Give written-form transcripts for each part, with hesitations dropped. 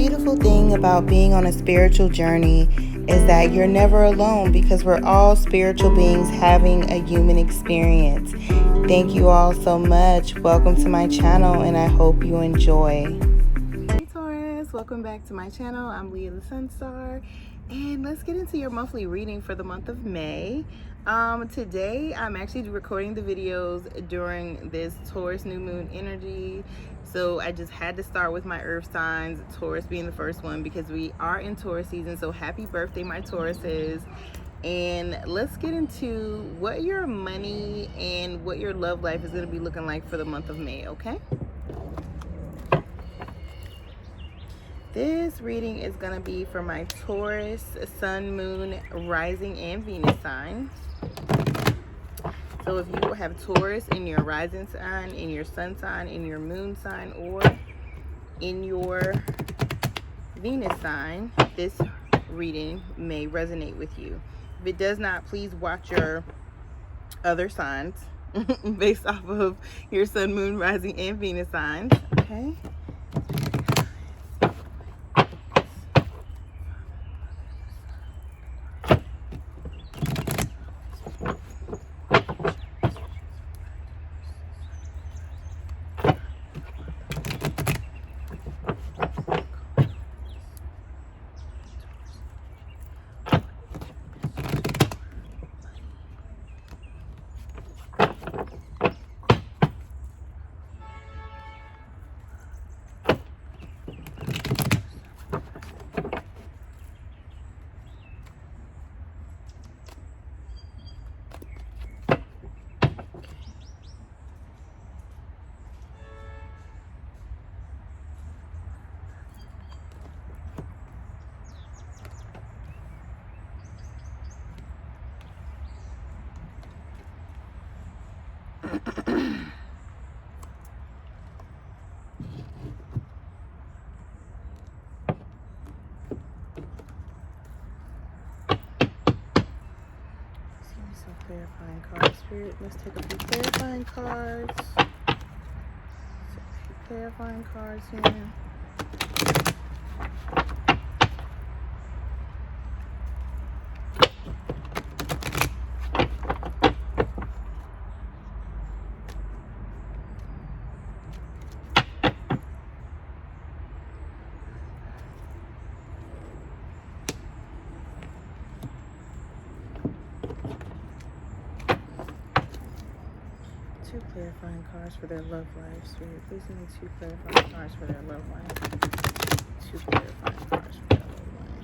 beautiful thing about being on a spiritual journey is that you're never alone because we're all spiritual beings having a human experience. Thank you all so much. Welcome to my channel and I hope you enjoy. Hey Taurus, welcome back to my channel. I'm Leah the Sun Star and let's get into your monthly reading for the month of May. Today I'm actually recording the videos during this Taurus new moon energy. So I just had to start with my earth signs, Taurus being the first one because we are in Taurus season. So happy birthday, my Tauruses. And let's get into what your money and what your love life is going to be looking like for the month of May, okay? This reading is going to be for my Taurus, Sun, Moon, Rising, and Venus sign. So if you have Taurus in your rising sign, in your sun sign, in your moon sign, or in your Venus sign, this reading may resonate with you. If it does not, please watch your other signs based off of your sun, moon, rising, and Venus signs, okay? Clarifying cards, Spirit. Let's take a few clarifying cards. Clarifying cards here. Two clarifying cards for their love life. Spirit, please give me two clarifying cards for their love life. Two clarifying cards for their love life.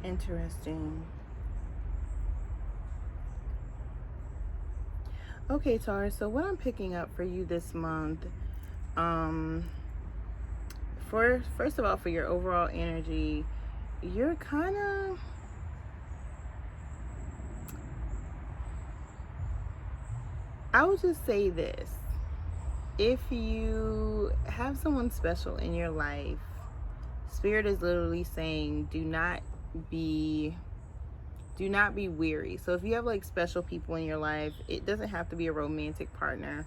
Interesting. Okay, Taurus, so what I'm picking up for you this month, first of all, for your overall energy, you're kind of, I would just say this. If you have someone special in your life, Spirit is literally saying, do not be weary. So if you have like special people in your life, it doesn't have to be a romantic partner,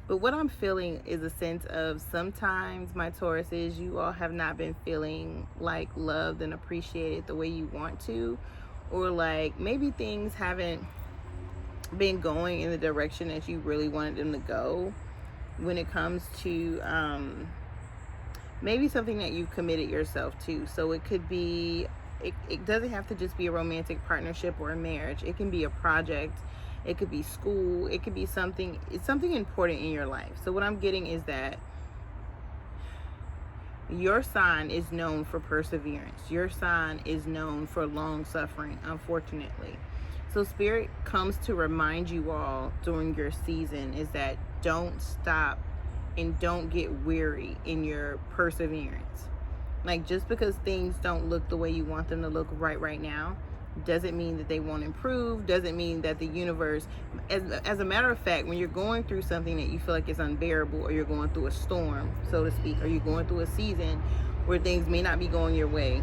but what I'm feeling is a sense of sometimes, my Tauruses, you all have not been feeling like loved and appreciated the way you want to, or like maybe things haven't been going in the direction that you really wanted them to go when it comes to maybe something that you've committed yourself to. So it could be, it doesn't have to just be a romantic partnership or a marriage. It can be a project. It could be school. It could be something, it's something important in your life. So what I'm getting is that your sign is known for perseverance. Your sign is known for long suffering, unfortunately. So Spirit comes to remind you all during your season is that don't stop and don't get weary in your perseverance. Like, just because things don't look the way you want them to look right now doesn't mean that they won't improve, doesn't mean that the universe, as a matter of fact, when you're going through something that you feel like is unbearable, or you're going through a storm, so to speak, or you're going through a season where things may not be going your way,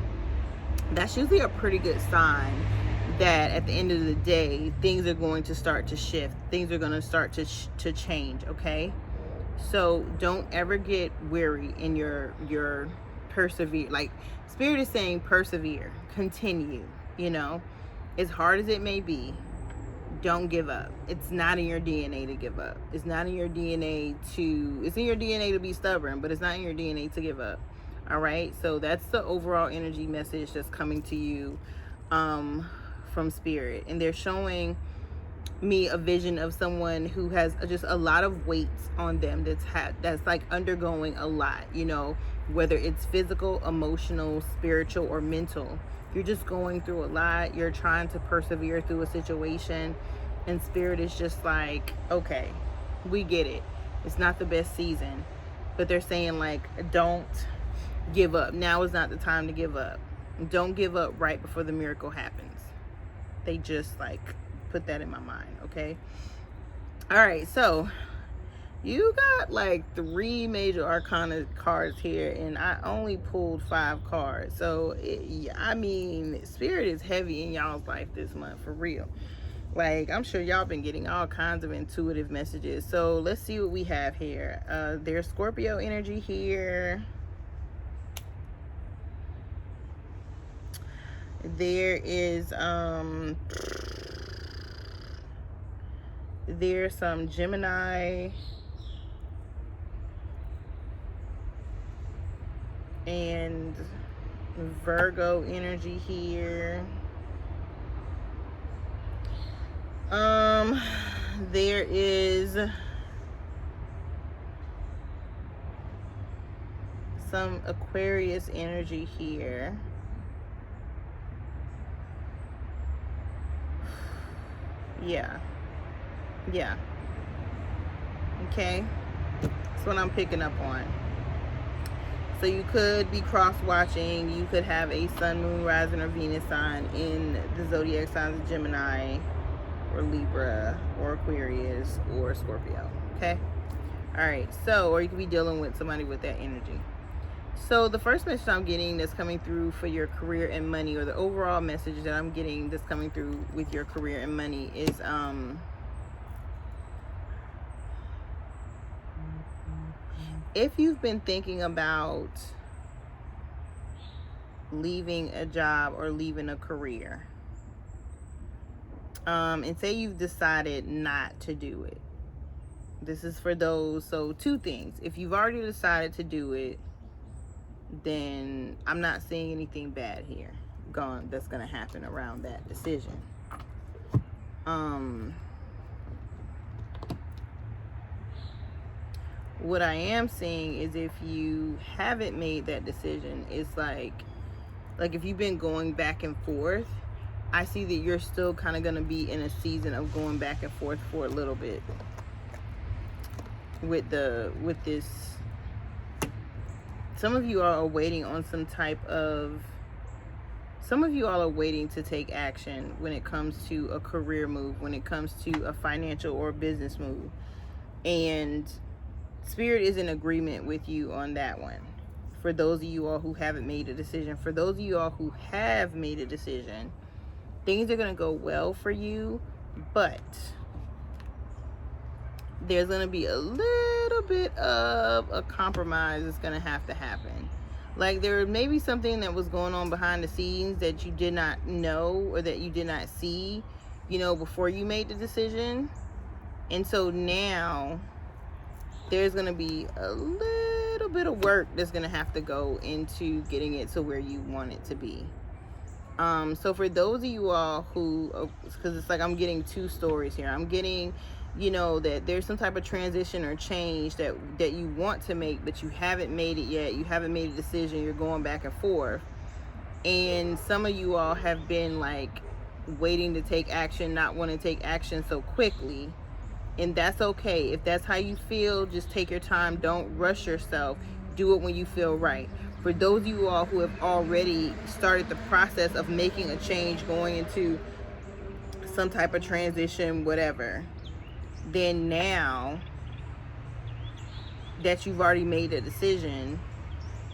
that's usually a pretty good sign that at the end of the day, things are going to start to shift. Things are going to start to change, okay? So don't ever get weary in your persevere. Like, Spirit is saying persevere, continue, you know, as hard as it may be. Don't give up. It's not in your DNA to give up. It's not in your DNA to, it's in your DNA to be stubborn, but it's not in your DNA to give up. All right, so that's the overall energy message that's coming to you from Spirit. And they're showing me a vision of someone who has just a lot of weight on them, that's like undergoing a lot, you know, whether it's physical, emotional, spiritual, or mental. You're just going through a lot. You're trying to persevere through a situation, and Spirit is just like, okay, we get it. It's not the best season, but they're saying, like, don't give up. Now is not the time to give up. Don't give up right before the miracle happens. They just like put that in my mind, okay? All right, so you got like 3 major arcana cards here, and I only pulled 5 cards. So I mean, Spirit is heavy in y'all's life this month, for real. Like, I'm sure y'all been getting all kinds of intuitive messages. So let's see what we have here. There's Scorpio energy here. There is there's some Gemini and Virgo energy here. There is some Aquarius energy here. Yeah. Okay. That's what I'm picking up on. So you could be cross-watching. You could have a sun, moon, rising, or Venus sign in the zodiac signs of Gemini, or Libra, or Aquarius, or Scorpio. Okay? Alright, so, or you could be dealing with somebody with that energy. So the first message I'm getting that's coming through for your career and money, or the overall message that I'm getting that's coming through with your career and money, is if you've been thinking about leaving a job or leaving a career, and say you've decided not to do it. This is for those, so 2 things. If you've already decided to do it, then I'm not seeing anything bad here that's gonna happen around that decision. What I am seeing is, if you haven't made that decision, it's like if you've been going back and forth, I see that you're still kind of gonna be in a season of going back and forth for a little bit with this. Some of you are waiting on some of you all are waiting to take action when it comes to a career move, when it comes to a financial or business move. And Spirit is in agreement with you on that one. For those of you all who haven't made a decision, for those of you all who have made a decision, things are going to go well for you, but there's going to be a little bit of a compromise that's going to have to happen. Like, there may be something that was going on behind the scenes that you did not know, or that you did not see, you know, before you made the decision. And so now there's going to be a little bit of work that's going to have to go into getting it to where you want it to be. So for those of you all who, because it's like I'm getting 2 stories here. I'm getting, you know, that there's some type of transition or change that you want to make, but you haven't made it yet. You haven't made a decision. You're going back and forth. And some of you all have been like waiting to take action, not wanting to take action so quickly. And that's okay. If that's how you feel, just take your time. Don't rush yourself. Do it when you feel right. For those of you all who have already started the process of making a change, going into some type of transition, whatever, then now that you've already made a decision,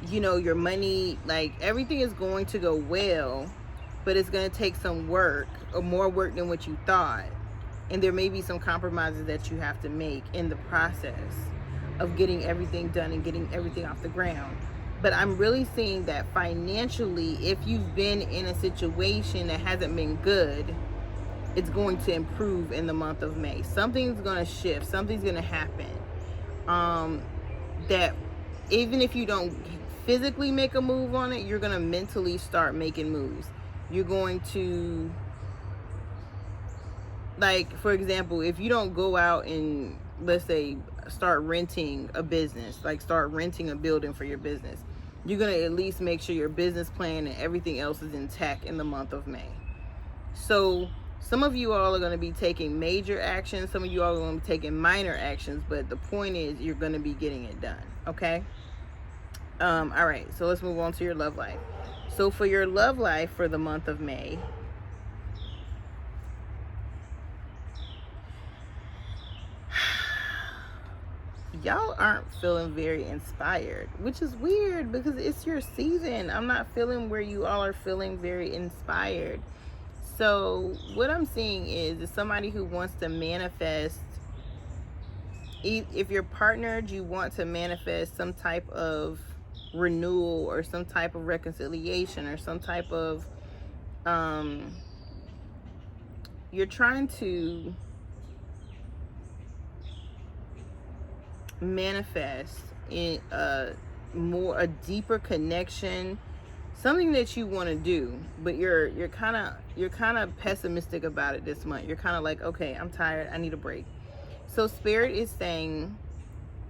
you know, your money, like everything is going to go well, but it's going to take some work, or more work than what you thought. And there may be some compromises that you have to make in the process of getting everything done and getting everything off the ground. But I'm really seeing that financially, if you've been in a situation that hasn't been good, it's going to improve in the month of May. Something's going to shift. Something's going to happen. That even if you don't physically make a move on it, you're going to mentally start making moves. You're going to, like, for example, if you don't go out and, let's say, start renting a business, like start renting a building for your business, you're going to at least make sure your business plan and everything else is intact in the month of May. So some of you all are going to be taking major actions. Some of you all are going to be taking minor actions. But the point is, you're going to be getting it done. Okay? All right. So let's move on to your love life. So for your love life for the month of May, y'all aren't feeling very inspired, which is weird because it's your season. I'm not feeling where you all are feeling very inspired. So what I'm seeing is somebody who wants to manifest. If you're partnered, you want to manifest some type of renewal or some type of reconciliation or some type of you're trying to manifest in a deeper connection, something that you want to do, but you're kind of pessimistic about it this month. You're kind of like, okay, I'm tired, I need a break. So Spirit is saying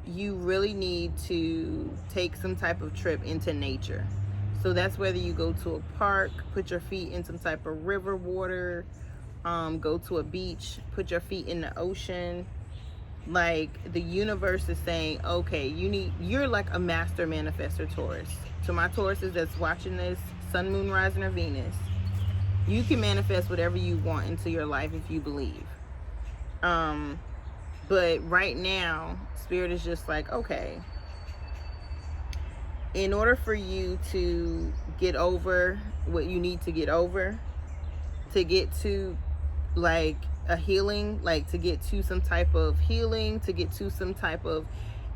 you really need to take some type of trip into nature. So that's whether you go to a park, put your feet in some type of river water, go to a beach, put your feet in the ocean. Like, the universe is saying, okay, you're like a master manifestor, Taurus. To my Tauruses that's watching this, Sun, Moon, Rising, or Venus, you can manifest whatever you want into your life if you believe. But right now, Spirit is just like, okay, in order for you to get over what you need to get over, to get to like a healing, like to get to some type of healing, to get to some type of,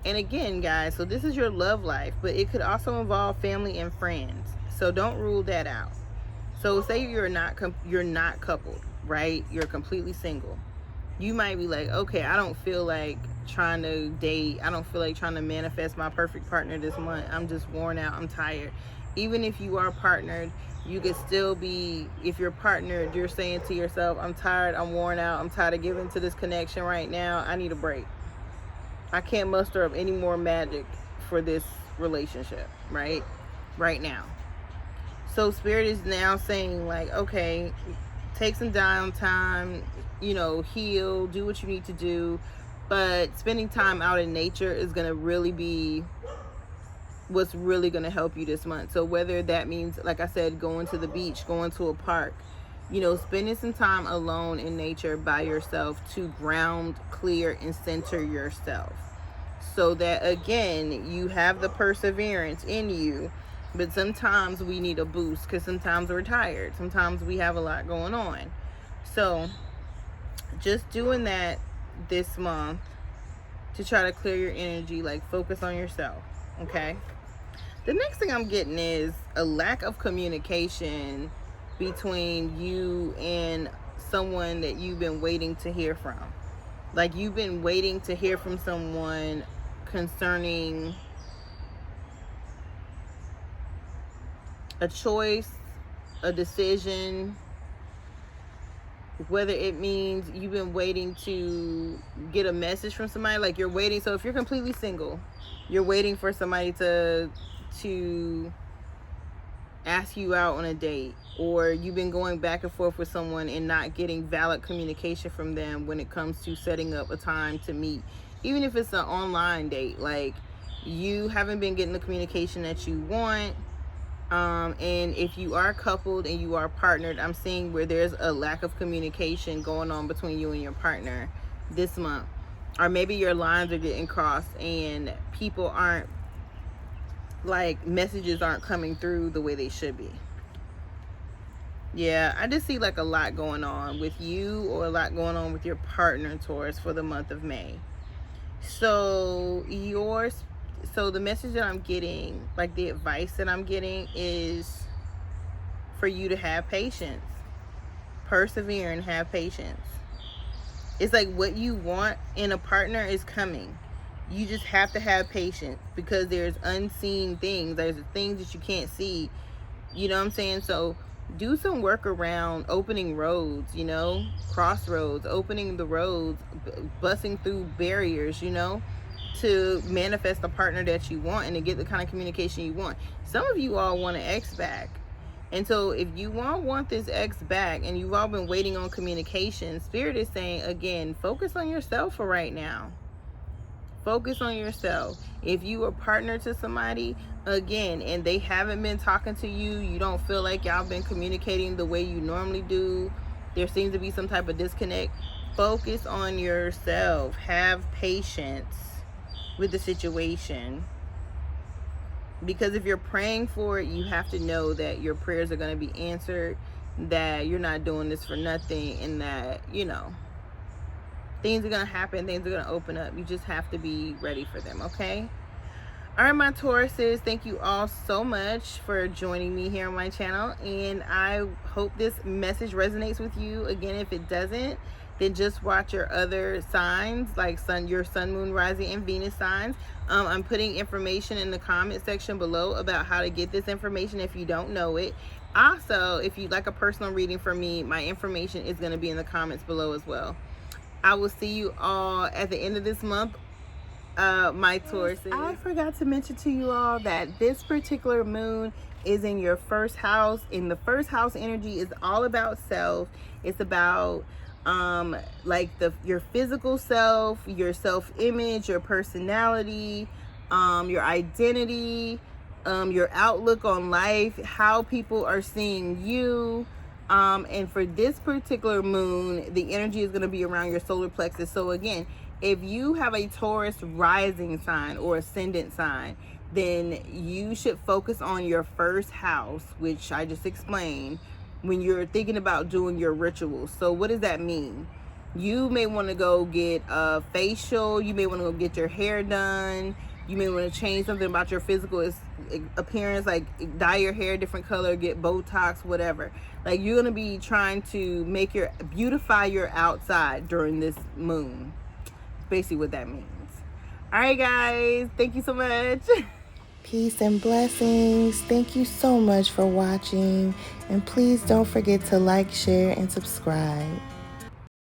and again, guys, so this is your love life, but it could also involve family and friends. So don't rule that out. So say you're not coupled, right? You're completely single. You might be like, okay, I don't feel like trying to date. I don't feel like trying to manifest my perfect partner this month. I'm just worn out. I'm tired. Even if you are partnered, you could still be, if you're partnered, you're saying to yourself, I'm tired, I'm worn out, I'm tired of giving to this connection right now. I need a break. I can't muster up any more magic for this relationship, right? Right now. So Spirit is now saying, like, okay, take some downtime, heal, do what you need to do. But spending time out in nature is going to really be what's really going to help you this month. So whether that means, like I said, going to the beach, going to a park, spending some time alone in nature by yourself to ground, clear, and center yourself. So that, again, you have the perseverance in you. But sometimes we need a boost because sometimes we're tired. Sometimes we have a lot going on. So just doing that this month to try to clear your energy, like focus on yourself, okay? The next thing I'm getting is a lack of communication between you and someone that you've been waiting to hear from. Like, you've been waiting to hear from someone concerning a choice, a decision, whether it means you've been waiting to get a message from somebody, like you're waiting. So if you're completely single, you're waiting for somebody to ask you out on a date, or you've been going back and forth with someone and not getting valid communication from them when it comes to setting up a time to meet, even if it's an online date. Like, you haven't been getting the communication that you want. And if you are coupled and you are partnered, I'm seeing where there's a lack of communication going on between you and your partner this month. Or maybe your lines are getting crossed and people aren't, like, messages aren't coming through the way they should be. Yeah, I just see like a lot going on with you, or a lot going on with your partner, Taurus, for the month of May. So the message that I'm getting, like the advice that I'm getting, is for you to have patience, persevere, and have patience. It's like what you want in a partner is coming. You just have to have patience, because there's unseen things. There's things that you can't see. You know what I'm saying? So do some work around opening roads, crossroads, opening the roads, busting through barriers, to manifest the partner that you want and to get the kind of communication you want. Some of you all want an ex back. And so if you all want this ex back and you've all been waiting on communication, Spirit is saying, again, focus on yourself for right now. Focus on yourself. If you are partner to somebody, again, and they haven't been talking to you, you don't feel like y'all been communicating the way you normally do, there seems to be some type of disconnect, focus on yourself. Have patience with the situation. Because if you're praying for it, you have to know that your prayers are going to be answered, that you're not doing this for nothing, and that, things are going to happen, things are going to open up. You just have to be ready for them, okay? All right, my Tauruses, thank you all so much for joining me here on my channel, and I hope this message resonates with you. Again, if it doesn't, then just watch your other signs, like your sun, moon, rising, and Venus signs. I'm putting information in the comment section below about how to get this information if you don't know it. Also, if you'd like a personal reading from me, my information is going to be in the comments below as well. I will see you all at the end of this month, my Tauruses. I forgot to mention to you all that this particular moon is in your first house. In the first house energy is all about self. It's about your physical self, your self-image, your personality, your identity, your outlook on life, how people are seeing you. And for this particular moon, the energy is going to be around your solar plexus. So again, if you have a Taurus rising sign or ascendant sign, then you should focus on your first house, which I just explained, when you're thinking about doing your rituals. So what does that mean? You may want to go get a facial. You may want to go get your hair done. You may want to change something about your physical appearance, like dye your hair a different color, get Botox, whatever. Like, you're going to be trying to beautify your outside during this moon. Basically what that means. All right, guys. Thank you so much. Peace and blessings. Thank you so much for watching. And please don't forget to like, share, and subscribe.